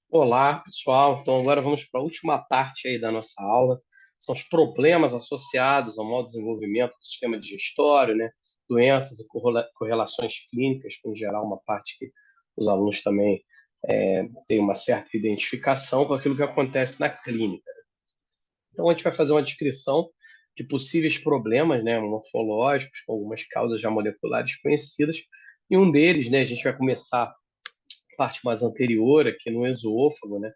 Olá, pessoal. Então, agora vamos para a última parte aí da nossa aula. São os problemas associados ao mau desenvolvimento do sistema digestório, né? Doenças e correlações clínicas, que, em geral, uma parte que os alunos também têm uma certa identificação com aquilo que acontece na clínica. Então, a gente vai fazer uma descrição de possíveis problemas, né, morfológicos, com algumas causas já moleculares conhecidas, e um deles, né, a gente vai começar parte mais anterior, aqui no esôfago, né?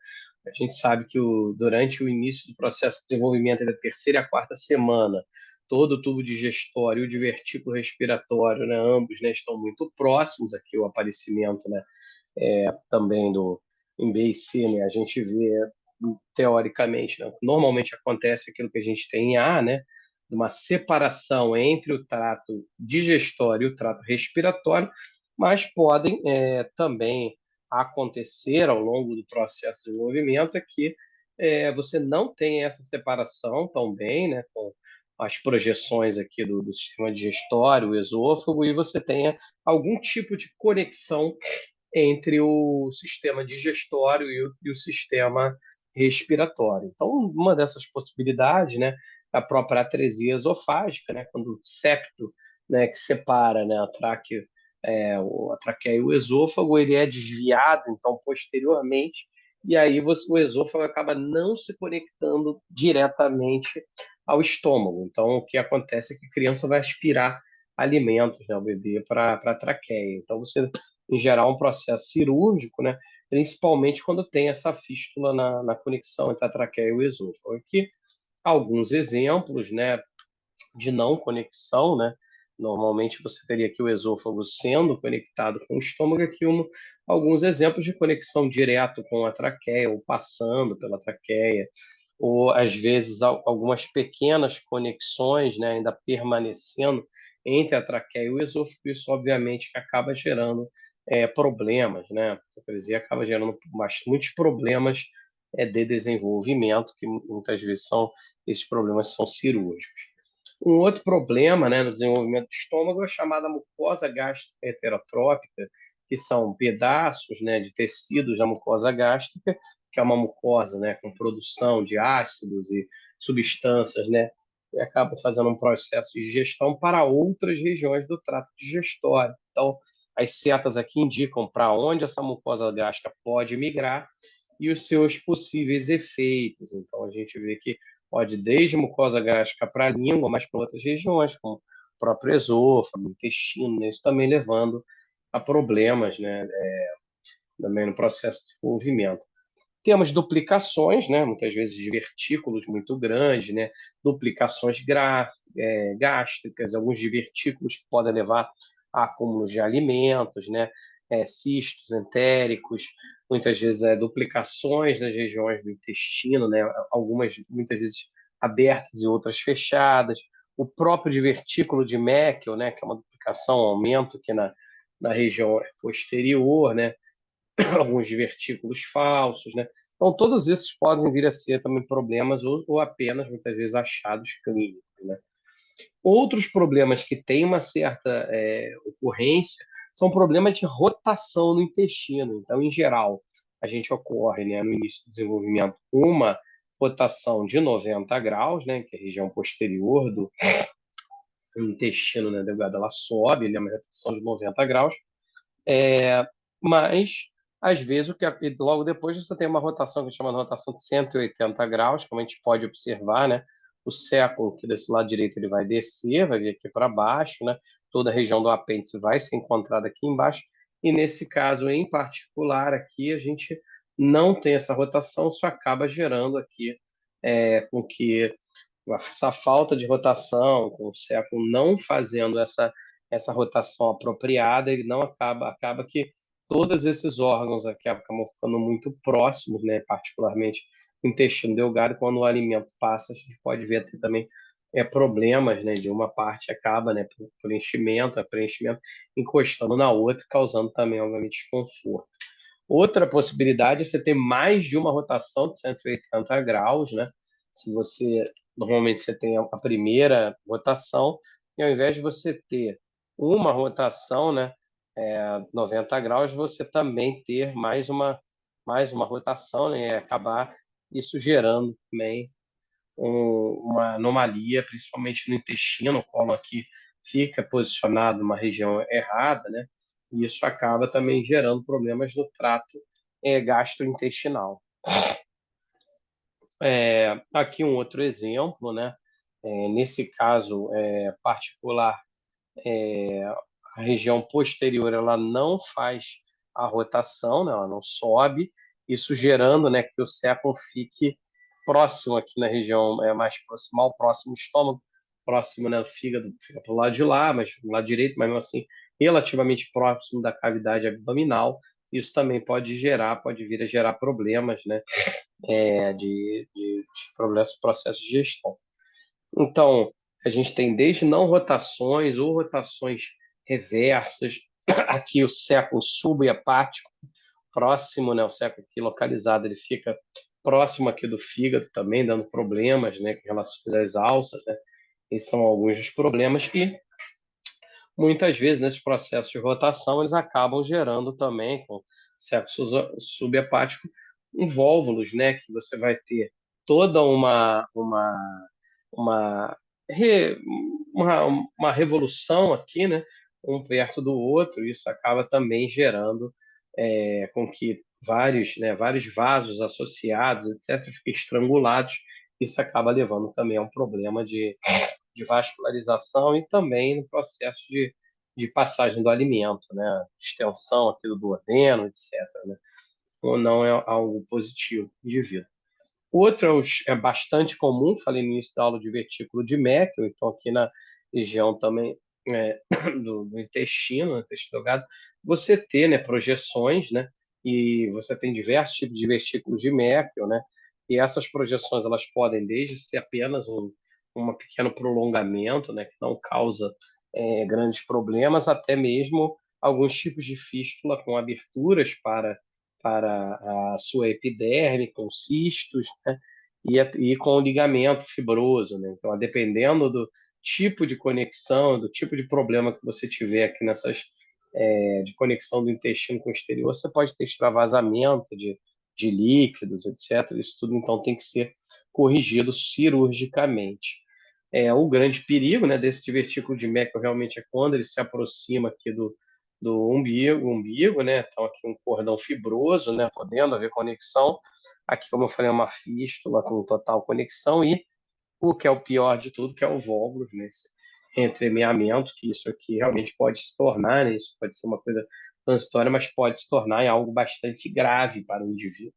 A gente sabe que durante o início do processo de desenvolvimento, da terceira e a quarta semana, todo o tubo digestório e o divertículo respiratório, né, ambos, né, estão muito próximos aqui, o aparecimento, né, também em B e C, né, a gente vê, teoricamente, né, normalmente acontece aquilo que a gente tem em A, né, uma separação entre o trato digestório e o trato respiratório, mas podem também acontecer ao longo do processo de desenvolvimento é que você não tem essa separação tão bem, né, com as projeções aqui do sistema digestório, o esôfago, e você tenha algum tipo de conexão entre o sistema digestório e o sistema respiratório. Então, uma dessas possibilidades, né, a própria atresia esofágica, né, quando o septo, né, que separa, né, a traqueia e o esôfago, ele é desviado, então, posteriormente, e aí o esôfago acaba não se conectando diretamente ao estômago. Então, o que acontece é que a criança vai aspirar alimentos, né, o bebê, para a traqueia. Então, você em geral, um processo cirúrgico, né? Principalmente quando tem essa fístula na conexão entre a traqueia e o esôfago. Aqui, alguns exemplos, né, de não conexão, né? Normalmente você teria aqui o esôfago sendo conectado com o estômago, aqui alguns exemplos de conexão direto com a traqueia, ou passando pela traqueia, ou às vezes algumas pequenas conexões, né, ainda permanecendo entre a traqueia e o esôfago, isso obviamente que acaba gerando problemas, né? Quer dizer, acaba gerando muitos problemas de desenvolvimento, que muitas vezes esses problemas são cirúrgicos. Um outro problema, né, no desenvolvimento do estômago é a chamada mucosa gástrica heterotrópica, que são pedaços, né, de tecidos da mucosa gástrica, que é uma mucosa, né, com produção de ácidos e substâncias, né, e acaba fazendo um processo de digestão para outras regiões do trato digestório. Então, as setas aqui indicam para onde essa mucosa gástrica pode migrar e os seus possíveis efeitos. Então, a gente vê que pode desde mucosa gástrica para a língua, mas para outras regiões, como o próprio esôfago, intestino, né? Isso também levando a problemas, né, também no processo de desenvolvimento. Temos duplicações, né, muitas vezes de divertículos muito grandes, né, duplicações gástricas, alguns divertículos que podem levar a acúmulos de alimentos, né, cistos entéricos, muitas vezes duplicações nas regiões do intestino, né, algumas muitas vezes abertas e outras fechadas. O próprio divertículo de Meckel, né, que é uma duplicação, um aumento aqui na região posterior, né, alguns divertículos falsos, né? Então, todos esses podem vir a ser também problemas ou apenas, muitas vezes, achados clínicos, né? Outros problemas que têm uma certa ocorrência são problemas de rotação no intestino. Então, em geral, a gente ocorre, né, no início do desenvolvimento uma rotação de 90 graus, né, que é a região posterior do intestino, né, delgado, ela sobe, né, uma rotação de 90 graus, mas às vezes e logo depois você tem uma rotação que chama de rotação de 180 graus, como a gente pode observar, né? O século que desse lado direito ele vai descer, vai vir aqui para baixo, né? Toda a região do apêndice vai ser encontrada aqui embaixo, e nesse caso em particular aqui a gente não tem essa rotação, isso acaba gerando aqui com que essa falta de rotação, com o século não fazendo essa rotação apropriada, ele não acaba que todos esses órgãos aqui acabam ficando muito próximos, né? Particularmente o intestino delgado, quando o alimento passa, a gente pode ver até também problemas, né? De uma parte acaba, né? Por enchimento, preenchimento, encostando na outra, causando também, obviamente, desconforto. Outra possibilidade é você ter mais de uma rotação de 180 graus, né? Se você normalmente você tem a primeira rotação, e ao invés de você ter uma rotação, né, 90 graus, você também ter mais mais uma rotação, né, e acabar isso gerando também uma anomalia, principalmente no intestino. O colo aqui fica posicionado numa região errada, né? E isso acaba também gerando problemas no trato gastrointestinal. Aqui um outro exemplo, né? Nesse caso particular, a região posterior ela não faz a rotação, né? Ela não sobe, isso gerando, né, que o septum fique próximo aqui na região mais proximal, próximo do estômago, próximo, né, do fígado, fica para o lado de lá, mas do lado direito, mas mesmo assim relativamente próximo da cavidade abdominal. Isso também pode vir a gerar problemas, né, de problemas, processos de digestão. Então, a gente tem desde não rotações ou rotações reversas, aqui o século subhepático, próximo, né, o século aqui localizado, ele fica próximo aqui do fígado também, dando problemas, né, com relação às alças, né? Esses são alguns dos problemas que muitas vezes nesses processos de rotação eles acabam gerando também com sexo subhepático invólulos, né, que você vai ter toda uma, re- uma, uma revolução aqui, né, um perto do outro. Isso acaba também gerando com que vários vasos associados, etc., fiquem estrangulados. Isso acaba levando também a um problema de vascularização e também no processo de passagem do alimento, né? Extensão aqui do duodeno, etc., né? Ou não é algo positivo de vida. Outro bastante comum, falei no início da aula, de vesículo de Meckel, então aqui na região também é, do intestino, né, intestino delgado, você ter, né, projeções, né, e você tem diversos tipos de vesículos de Meckel, né, e essas projeções elas podem desde ser apenas um pequeno prolongamento, né, que não causa grandes problemas, até mesmo alguns tipos de fístula com aberturas para a sua epiderme, com cistos, né? E com ligamento fibroso, né? Então, dependendo do tipo de conexão, do tipo de problema que você tiver aqui de conexão do intestino com o exterior, você pode ter extravasamento de líquidos, etc. Isso tudo, então, tem que ser corrigido cirurgicamente. O grande perigo, né, desse divertículo de Meckel realmente é quando ele se aproxima aqui do umbigo, né? Então aqui um cordão fibroso, né? Podendo haver conexão. Aqui, como eu falei, é uma fístula com total conexão e o que é o pior de tudo, que é o vóbulos, né? Esse entremeamento, que isso aqui realmente pode se tornar, né? Isso pode ser uma coisa transitória, mas pode se tornar em algo bastante grave para o indivíduo.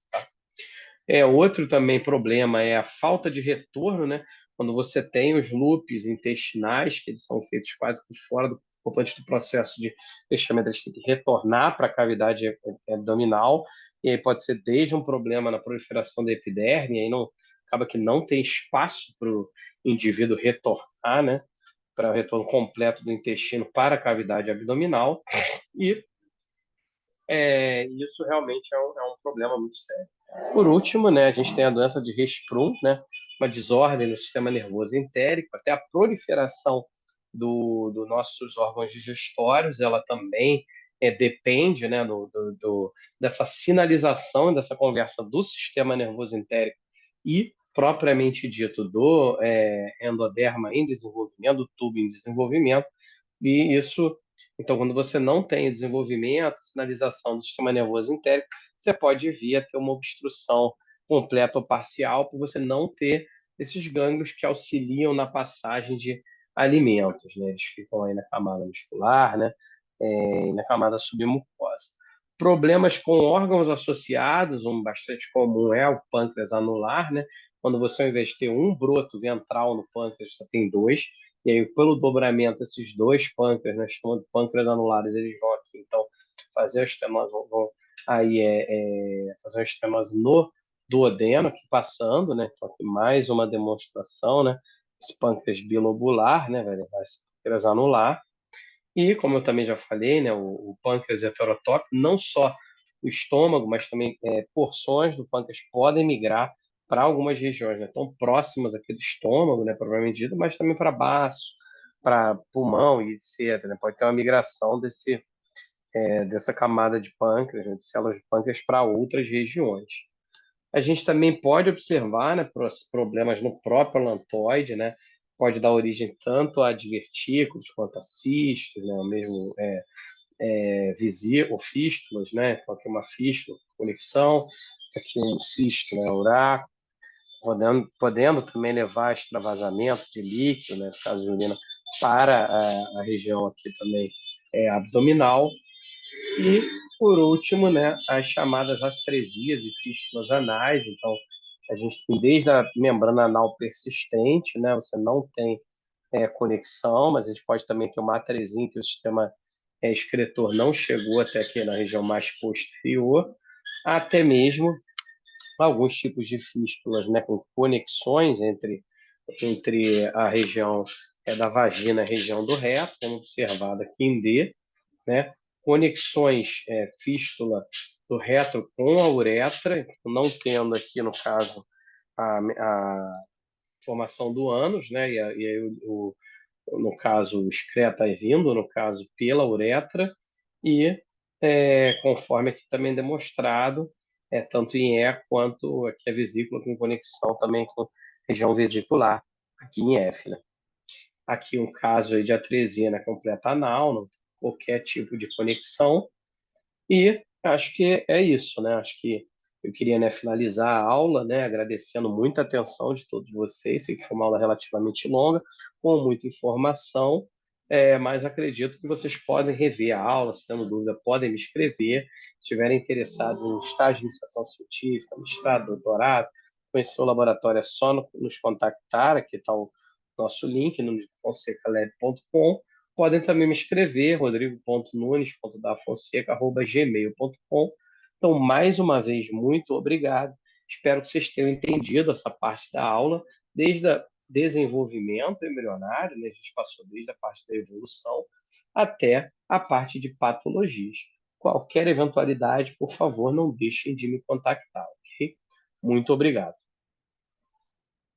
Outro também problema é a falta de retorno, né? Quando você tem os loops intestinais, que eles são feitos quase que fora do antes do processo de fechamento, eles têm que retornar para a cavidade abdominal, e aí pode ser desde um problema na proliferação da epiderme, aí não, acaba que não tem espaço para o indivíduo retornar, né? Para o retorno completo do intestino para a cavidade abdominal, e isso realmente é um problema muito sério. Por último, né, a gente tem a doença de Hirschsprung, né, uma desordem no sistema nervoso entérico, até a proliferação dos nossos órgãos digestórios, ela também depende, né, dessa sinalização, dessa conversa do sistema nervoso entérico e, propriamente dito, do endoderma em desenvolvimento, do tubo em desenvolvimento, e isso, então, quando você não tem desenvolvimento, sinalização do sistema nervoso entérico, você pode vir a ter uma obstrução completa ou parcial por você não ter esses gânglios que auxiliam na passagem de alimentos, né? Eles ficam aí na camada muscular, né? E na camada submucosa. Problemas com órgãos associados, um bastante comum é o pâncreas anular, né? Quando você, ao invés de ter um broto ventral no pâncreas, você tem dois, e aí, pelo dobramento, esses dois pâncreas, nós chamamos de pâncreas anulares, eles vão aqui, então, fazer a estenose, vão aí fazer uma estenose no duodeno, aqui passando, né? Então, aqui mais uma demonstração, né? Esse pâncreas bilobular, né? Vai levar esse pâncreas anular. E, como eu também já falei, né? O pâncreas heterotópico, não só o estômago, mas também porções do pâncreas podem migrar para algumas regiões, né, tão próximas aqui do estômago, né, provavelmente dito, mas também para baço, para pulmão e etc. Né, pode ter uma migração dessa camada de pâncreas, né, de células de pâncreas para outras regiões. A gente também pode observar, né, problemas no próprio alantoide, né? Pode dar origem tanto a divertículos quanto a cistos, né? Mesmo vesículas ou fístulas, né? Então, aqui uma fístula, conexão, aqui um cisto, né? Uráculo, podendo também levar a extravasamento de líquido, né? No caso de urina, para a região aqui também abdominal. E, por último, né, as chamadas astresias e fístulas anais. Então, a gente tem desde a membrana anal persistente, né, você não tem conexão, mas a gente pode também ter uma atresia em que o sistema excretor não chegou até aqui na região mais posterior, até mesmo alguns tipos de fístulas, né, com conexões entre a região da vagina e a região do reto, como observado aqui em D, né? Conexões fístula do reto com a uretra, não tendo aqui, no caso, a formação do ânus, né? E aí, no caso, o excreta é vindo, no caso, pela uretra, e conforme aqui também demonstrado, tanto em E quanto aqui a vesícula com conexão também com região vesicular, aqui em F, né? Aqui um caso aí de atresia na completa anal, não, qualquer tipo de conexão. E acho que é isso, né? Acho que eu queria, né, finalizar a aula, né, agradecendo muita atenção de todos vocês. Sei que foi uma aula relativamente longa, com muita informação, mas acredito que vocês podem rever a aula, se tendo dúvida, podem me escrever. Se estiverem interessados em estágio de iniciação científica, mestrado, doutorado, conhecer o laboratório, é só nos contactar. Aqui está o nosso link no fonsecalab.com. Podem também me escrever, rodrigo.nunes.dafonseca@gmail.com. Então, mais uma vez, muito obrigado. Espero que vocês tenham entendido essa parte da aula, desde o desenvolvimento embrionário, né? A gente passou desde a parte da evolução até a parte de patologias. Qualquer eventualidade, por favor, não deixem de me contactar, ok? Muito obrigado.